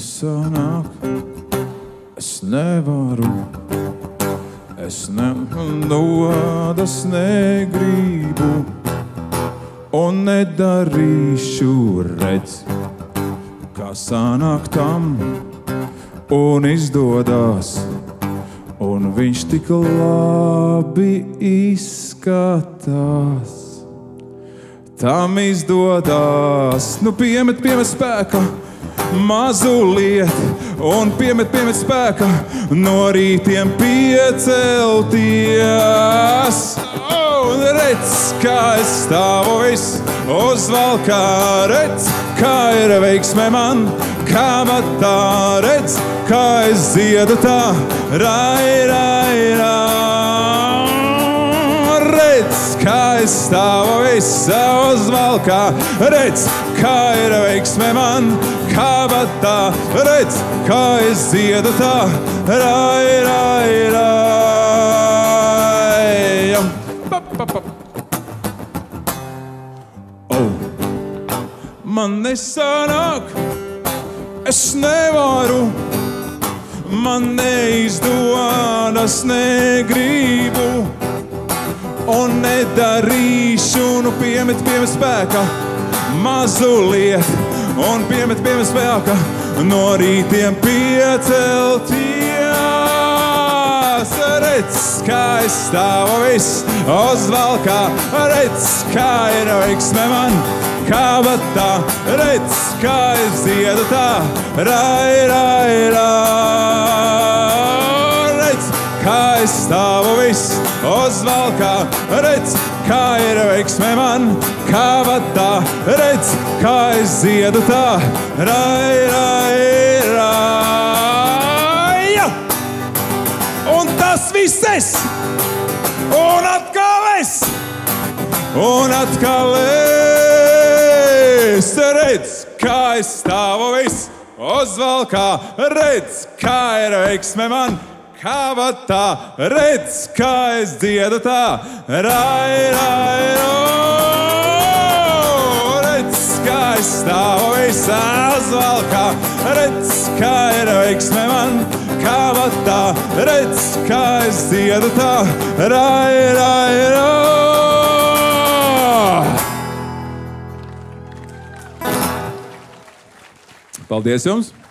nesanāk, es nevaru, es dodas negribu un nedarīšu, redz, kā sanāk tam un izdodas, un viņš tik labi izskatās. Tam izdodas, nu piemet spēka mazu lietu, un piemet spēka no rītiem piecelties. Un redz, kā es stāvu viss uzvalkā, redz, kā ir veiksme man, kā matā, redz, kā es dziedu tā, rai, rai, rai. Redz, kā es stāvu viss uzvalkā, redz, kā ir veiksme man, kā matā, redz, kā es dziedu tā, rai, rai, rai. Oh. Man nesanāk, es nevaru, man neizdodas, negribu un nedarīšu, nu piemet spēka mazu lietu, un piemet spēka no rītiem piecelties. Redz, kā es stāvu viss uzvalkā, redz, kā ir veiksme man, kā matā, redz, kā es dziedu tā, rai, rai, rai. Redz, kā es stāvu viss uzvalkā, redz, kā ir veiksme man, kā matā, redz, kā es dziedu tā, rai, rai, rai. Un tas viss es, un atkal es, un atkal es. Redz, kā es stāvu viss uzvalkā, redz, kā ir veiksme man, kā matā, redz, kā es dziedu tā, rai, rai, rai. Redz, kā es stāvu viss uzvalkā, redz, kā ir veiksme man, kā matā, redz, kā es dziedu tā, rai, rai, rai. Paldies jums!